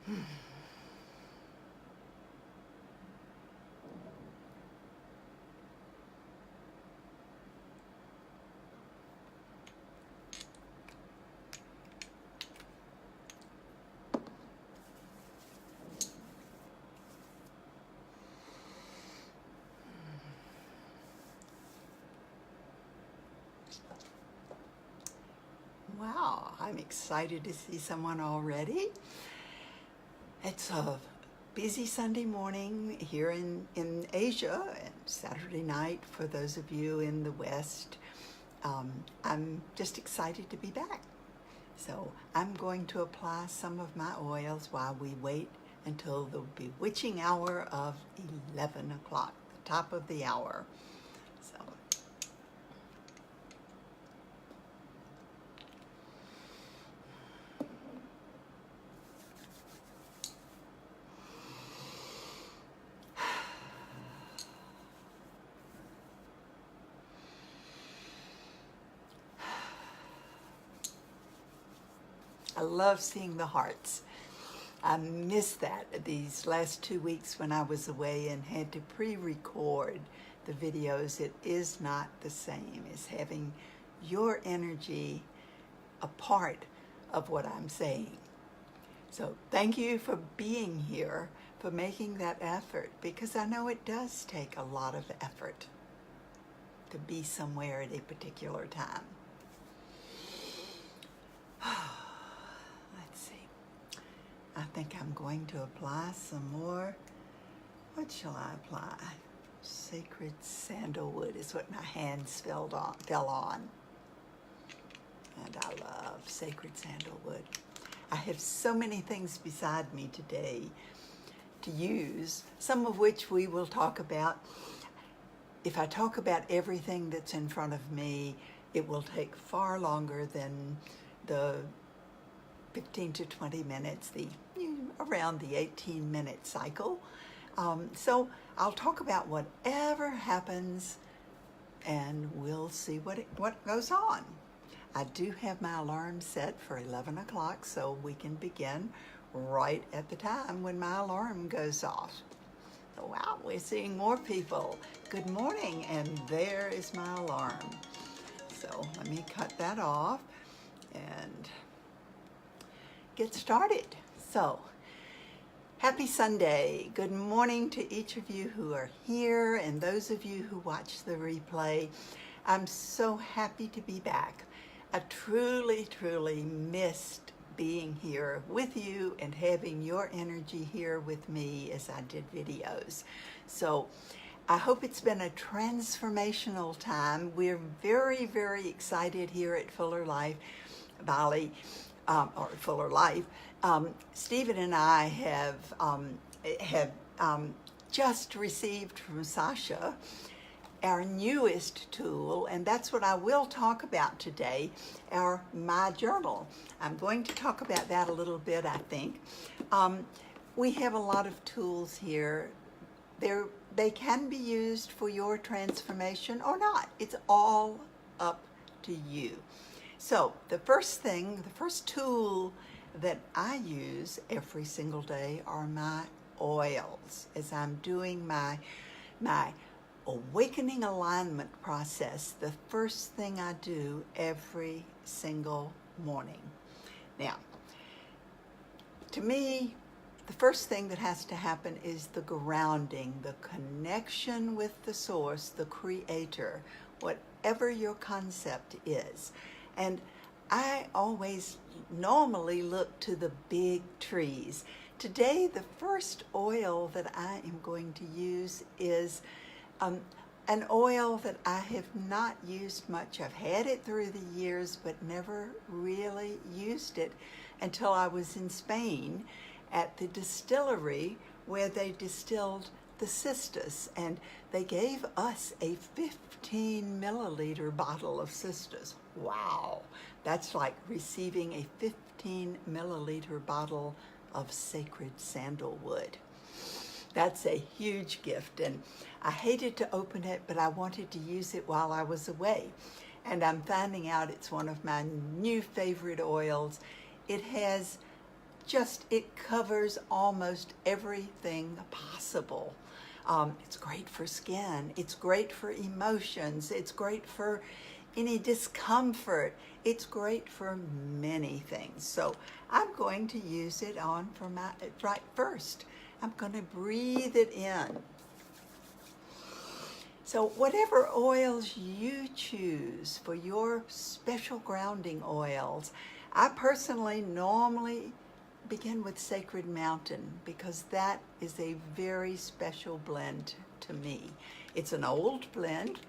Wow, I'm excited to see someone already. It's a busy Sunday morning here in Asia, and Saturday night for those of you in the West. I'm just excited to be back. So I'm going to apply some of my oils while we wait until the bewitching hour of 11 o'clock, the top of the hour. So. I love seeing the hearts. I missed that these last 2 weeks when I was away and had to pre-record the videos. It is not the same as having your energy a part of what I'm saying. So thank you for being here, for making that effort, because I know it does take a lot of effort to be somewhere at a particular time. I think I'm going to apply some more. What shall I apply? Sacred Sandalwood is what my hands fell on. And I love Sacred Sandalwood. I have so many things beside me today to use, some of which we will talk about. If I talk about everything that's in front of me, it will take far longer than the 15 to 20 minutes, around the 18-minute cycle. So I'll talk about whatever happens, and we'll see what goes on. I do have my alarm set for 11 o'clock, so we can begin right at the time when my alarm goes off. So, wow, we're seeing more people. Good morning, and there is my alarm. So let me cut that off and get started. So, happy Sunday. Good morning to each of you who are here and those of you who watch the replay. I'm so happy to be back. I truly, truly missed being here with you and having your energy here with me as I did videos. So I hope it's been a transformational time. We're very, very excited here at Fuller Life, Bali, or Fuller Life. Stephen and I have just received from Sasha our newest tool, and that's what I will talk about today, our My Journal. I'm going to talk about that a little bit, I think. We have a lot of tools here. They can be used for your transformation or not. It's all up to you. So the first tool that I use every single day are my oils. As I'm doing my awakening alignment process, the first thing I do every single morning. Now, to me, the first thing that has to happen is the grounding, the connection with the source, the creator, whatever your concept is. And I always normally look to the big trees. Today, the first oil that I am going to use is an oil that I have not used much. I've had it through the years, but never really used it until I was in Spain at the distillery where they distilled the cistus, and they gave us a 15 milliliter bottle of cistus. Wow, that's like receiving a 15 milliliter bottle of sacred sandalwood. That's a huge gift, and I hated to open it, but I wanted to use it while I was away. And I'm finding out it's one of my new favorite oils. It has it covers almost everything possible. It's great for skin, it's great for emotions, it's great for any discomfort, it's great for many things. So I'm going to use it on for my, right first. I'm going to breathe it in. So whatever oils you choose for your special grounding oils, I personally normally begin with Sacred Mountain because that is a very special blend to me. It's an old blend,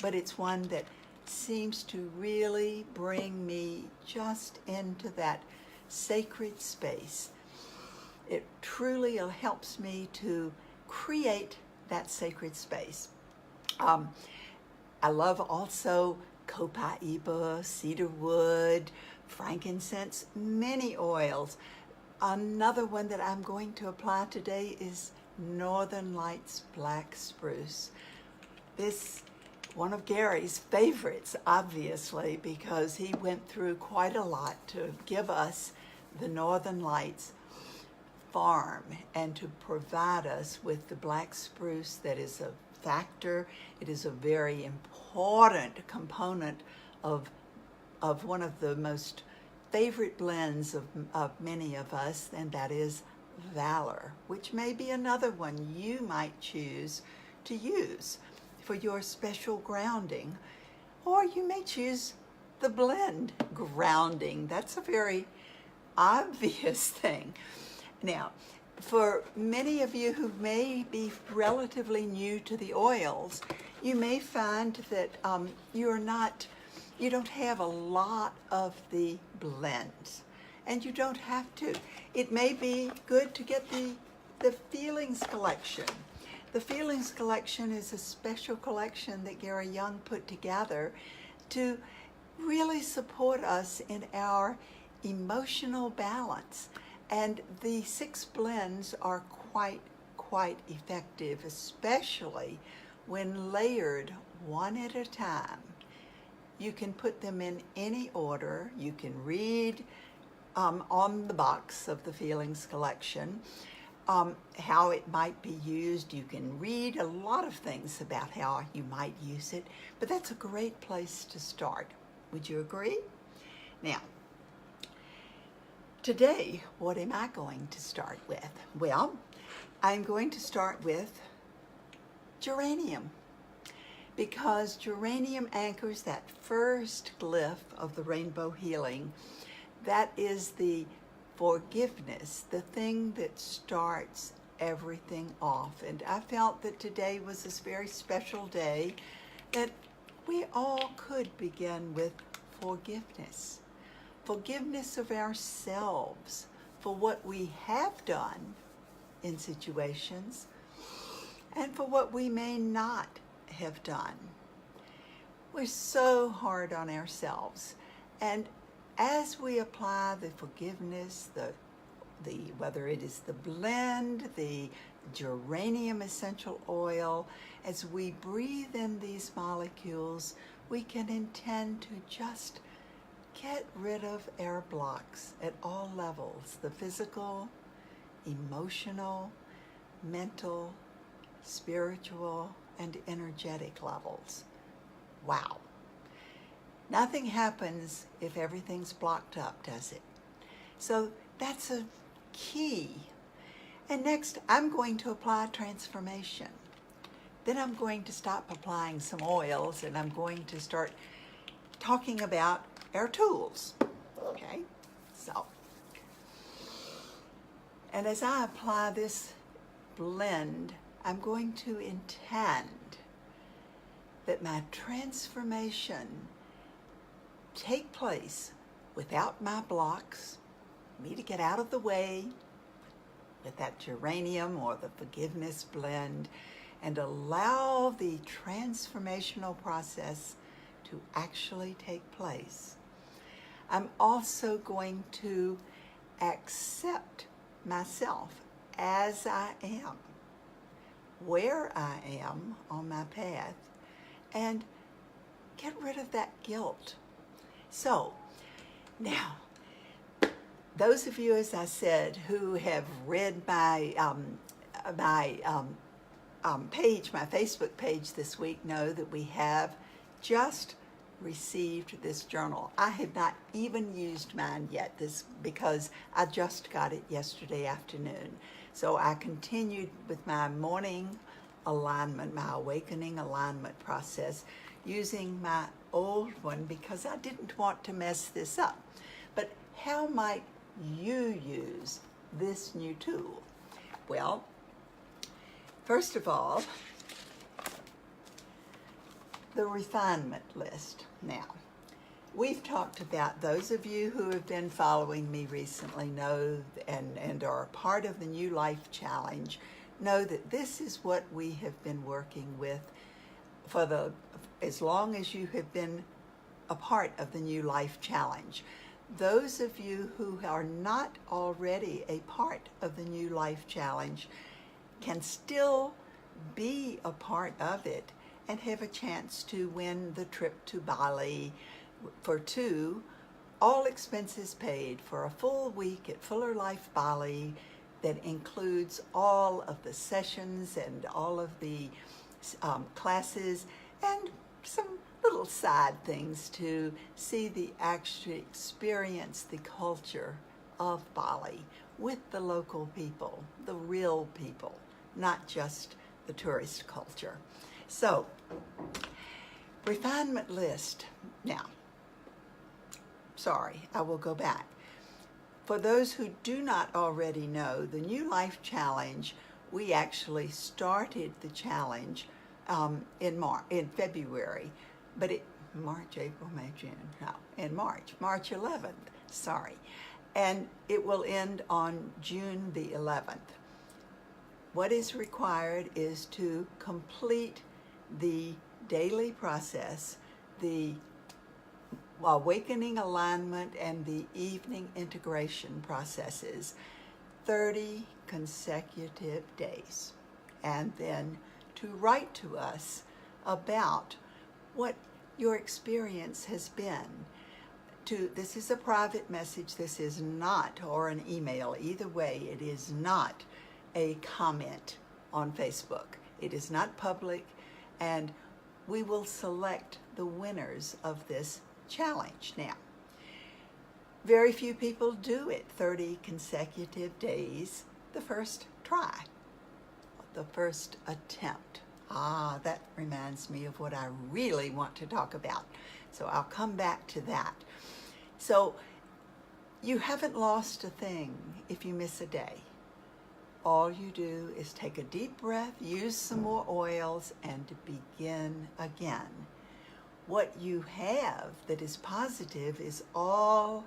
but it's one that seems to really bring me just into that sacred space. It truly helps me to create that sacred space. I love also copaiba, cedarwood, frankincense, many oils. Another one that I'm going to apply today is Northern Lights Black Spruce. This one of Gary's favorites, obviously, because he went through quite a lot to give us the Northern Lights farm and to provide us with the black spruce that is a factor. It is a very important component of one of the most favorite blends of many of us, and that is Valor, which may be another one you might choose to use for your special grounding, or you may choose the blend grounding. That's a very obvious thing. Now, for many of you who may be relatively new to the oils, you may find that you don't have a lot of the blends, and you don't have to. It may be good to get the Feelings collection. The Feelings collection is a special collection that Gary Young put together to really support us in our emotional balance. And the 6 blends are quite effective, especially when layered one at a time. You can put them in any order. You can read on the box of the Feelings collection how it might be used. You can read a lot of things about how you might use it, but that's a great place to start. Would you agree? Now, today, what am I going to start with? Well, I'm going to start with Geranium, because Geranium anchors that first glyph of the rainbow healing. That is the forgiveness, the thing that starts everything off. And I felt that today was this very special day that we all could begin with forgiveness. Forgiveness of ourselves for what we have done in situations and for what we may not have done. We're so hard on ourselves, and as we apply the forgiveness, the whether it is the blend, the geranium essential oil, as we breathe in these molecules, we can intend to just get rid of our blocks at all levels, the physical, emotional, mental, spiritual, and energetic levels. Wow. Nothing happens if everything's blocked up, does it? So that's a key. And next, I'm going to apply transformation. Then I'm going to stop applying some oils, and I'm going to start talking about our tools. Okay? So, and as I apply this blend, I'm going to intend that my transformation take place without my blocks, me to get out of the way with that geranium or the forgiveness blend, and allow the transformational process to actually take place. I'm also going to accept myself as I am, where I am on my path, and get rid of that guilt. So, now, those of you, as I said, who have read my page, my Facebook page this week, know that we have just received this journal. I have not even used mine yet, because I just got it yesterday afternoon. So I continued with my morning alignment, my awakening alignment process, using my old one because I didn't want to mess this up. But how might you use this new tool? Well, first of all, the refinement list. Now, we've talked about, those of you who have been following me recently know and are a part of the New Life Challenge, know that this is what we have been working with for as long as you have been a part of the New Life Challenge. Those of you who are not already a part of the New Life Challenge can still be a part of it and have a chance to win the trip to Bali for two, all expenses paid, for a full week at Fuller Life Bali that includes all of the sessions and all of the classes and some little side things to actually experience the culture of Bali with the local people, the real people, not just the tourist culture. So, refinement list. Now, sorry, I will go back. For those who do not already know, the New Life Challenge, we actually started the challenge in February, but March, April, May, June, no, in March 11th, sorry. And it will end on June the 11th. What is required is to complete the daily process, the awakening alignment and the evening integration processes, 30 consecutive days. And then to write to us about what your experience has been. This is a private message, this is not, or an email, either way, it is not a comment on Facebook. It is not public, and we will select the winners of this challenge. Now, very few people do it 30 consecutive days the first try, the first attempt. That reminds me of what I really want to talk about. So I'll come back to that. So you haven't lost a thing if you miss a day. All you do is take a deep breath, use some more oils, and begin again. What you have that is positive is all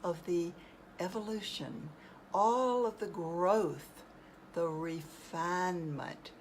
of the evolution, all of the growth, the refinement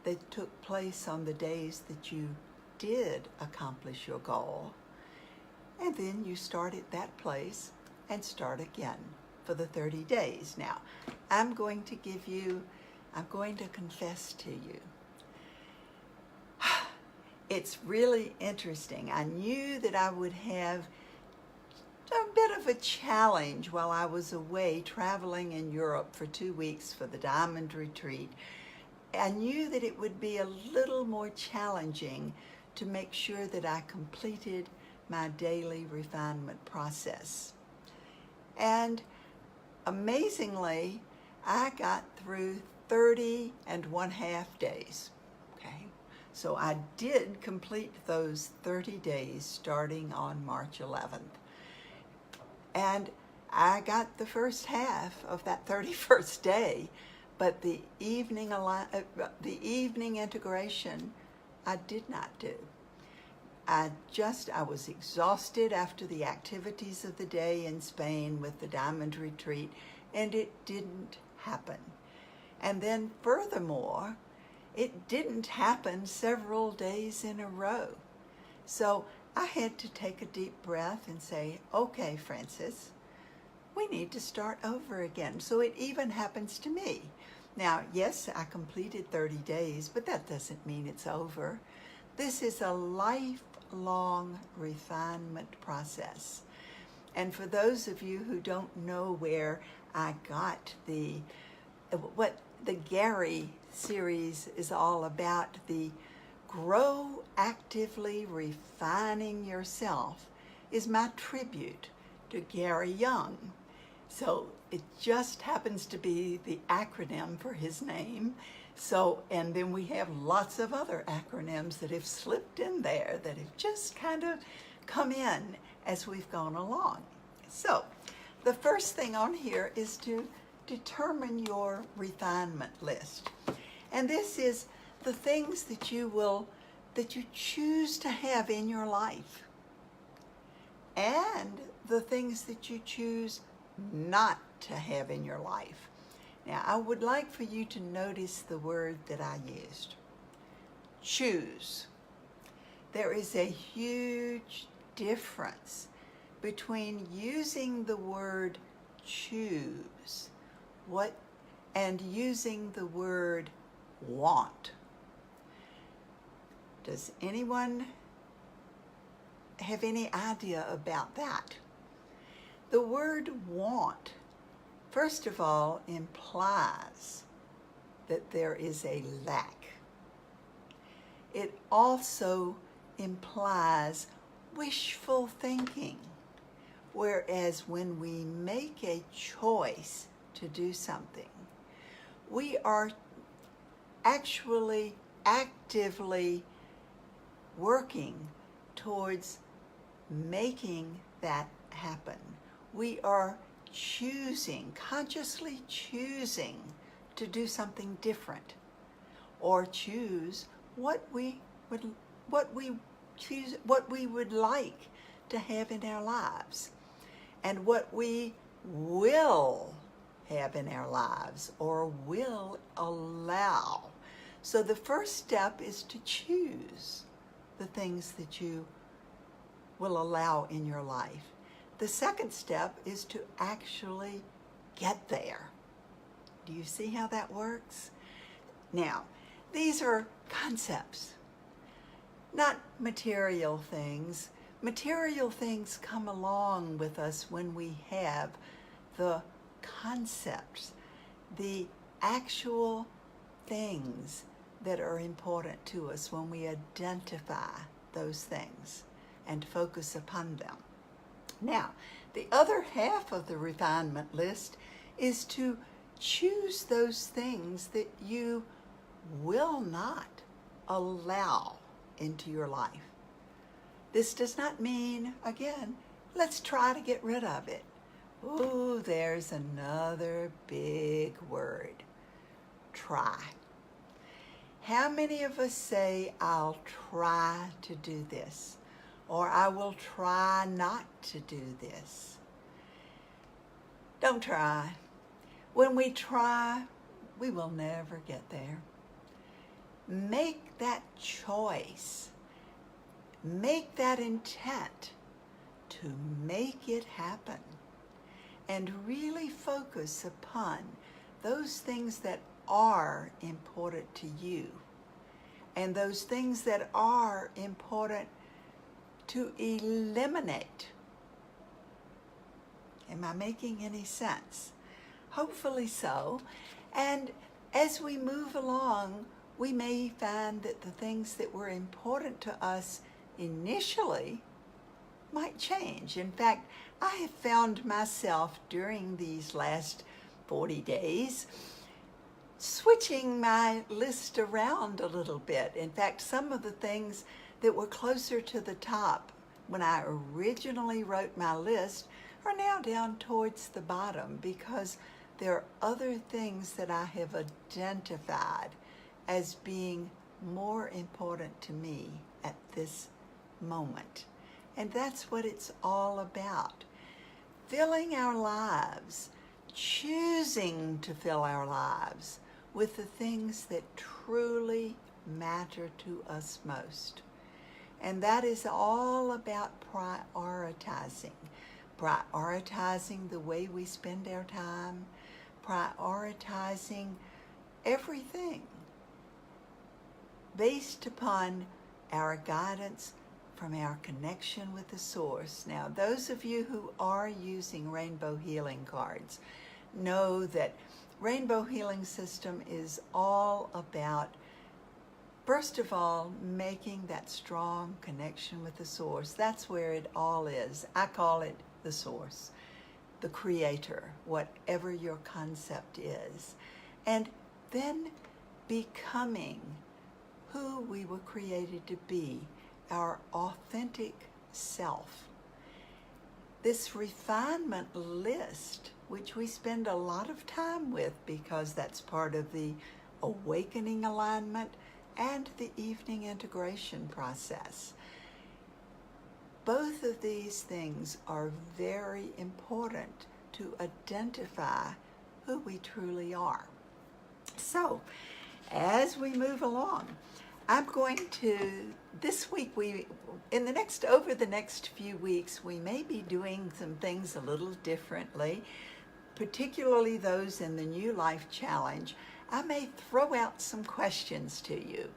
that took place on the days that you did accomplish your goal. And then you start at that place and start again for the 30 days. Now, I'm going to confess to you. It's really interesting. I knew that I would have a bit of a challenge while I was away traveling in Europe for 2 weeks for the Diamond Retreat. I knew that it would be a little more challenging to make sure that I completed my daily refinement process. And amazingly, I got through 30.5 days, okay? So I did complete those 30 days starting on March 11th. And I got the first half of that 31st day, but the evening integration, I did not do. I was exhausted after the activities of the day in Spain with the Diamond Retreat, and it didn't happen. And then furthermore, it didn't happen several days in a row. So I had to take a deep breath and say, okay, Frances, we need to start over again. So it even happens to me. Now, yes, I completed 30 days, but that doesn't mean it's over. This is a lifelong refinement process. And for those of you who don't know where I got what the Gary series is all about, the Grow Actively Refining Yourself, is my tribute to Gary Young. So it just happens to be the acronym for his name. So, and then we have lots of other acronyms that have slipped in there that have just kind of come in as we've gone along. So the first thing on here is to determine your refinement list. And this is the things that you choose to have in your life, and the things that you choose not to have in your life. Now, I would like for you to notice the word that I used, choose. There is a huge difference between using the word choose and using the word want. Does anyone have any idea about that? The word want, first of all, implies that there is a lack. It also implies wishful thinking, whereas when we make a choice to do something, we are actually actively working towards making that happen. We are consciously choosing to do something different, or choose what we would like to have in our lives, and what we will have in our lives or will allow. So the first step is to choose the things that you will allow in your life. The second step is to actually get there. Do you see how that works? Now, these are concepts, not material things. Material things come along with us when we have the concepts, the actual things that are important to us, when we identify those things and focus upon them. Now, the other half of the refinement list is to choose those things that you will not allow into your life. This does not mean, again, let's try to get rid of it. Ooh, there's another big word, try. How many of us say, I'll try to do this, or I will try not to do this? Don't try. When we try, we will never get there. Make that choice. Make that intent to make it happen. And really focus upon those things that are important to you, and those things that are important to eliminate. Am I making any sense? Hopefully so. And as we move along, we may find that the things that were important to us initially might change. In fact, I have found myself during these last 40 days switching my list around a little bit. In fact, some of the things that were closer to the top when I originally wrote my list are now down towards the bottom, because there are other things that I have identified as being more important to me at this moment. And that's what it's all about. Filling our lives, choosing to fill our lives with the things that truly matter to us most. And that is all about prioritizing. Prioritizing the way we spend our time, prioritizing everything based upon our guidance from our connection with the source. Now, those of you who are using rainbow healing cards know that Rainbow Healing System is all about, first of all, making that strong connection with the source. That's where it all is. I call it the source, the creator, whatever your concept is. And then becoming who we were created to be, our authentic self. This refinement list, which we spend a lot of time with because that's part of the awakening alignment and the evening integration process. Both of these things are very important to identify who we truly are. So, as we move along, I'm going to, this week, over the next few weeks, we may be doing some things a little differently, particularly those in the New Life Challenge. I may throw out some questions to you.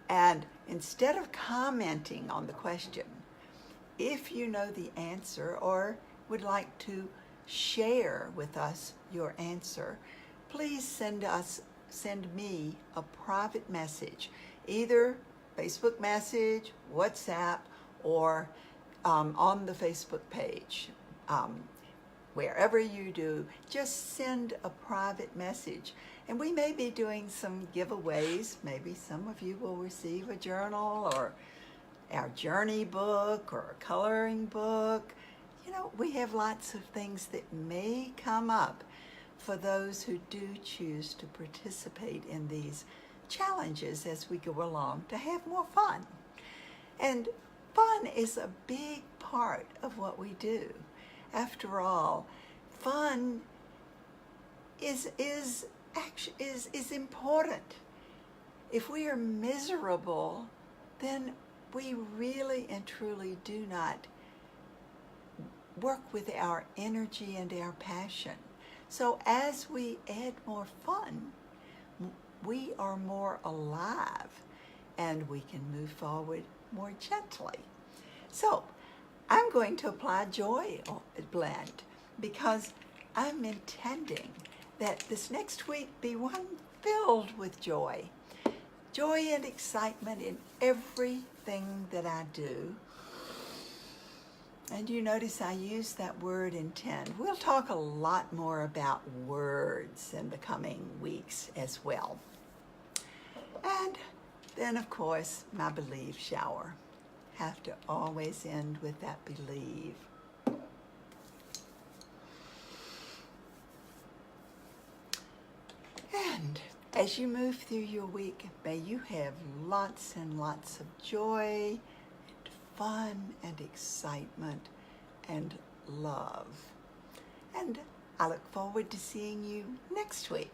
And instead of commenting on the question, if you know the answer or would like to share with us your answer, please send me a private message, either Facebook message, WhatsApp, or on the Facebook page. Wherever you do, just send a private message. And we may be doing some giveaways. Maybe some of you will receive a journal or our journey book or a coloring book. You know, we have lots of things that may come up for those who do choose to participate in these challenges as we go along to have more fun. And fun is a big part of what we do. After all, fun is important. If we are miserable, then we really and truly do not work with our energy and our passion. So as we add more fun, we are more alive and we can move forward more gently. So I'm going to apply Joy Blend because I'm intending that this next week be one filled with joy. Joy and excitement in everything that I do. And you notice I use that word intend. We'll talk a lot more about words in the coming weeks as well. And then, of course, my believe shower. Have to always end with that believe. And as you move through your week, may you have lots and lots of joy, and fun, and excitement, and love. And I look forward to seeing you next week.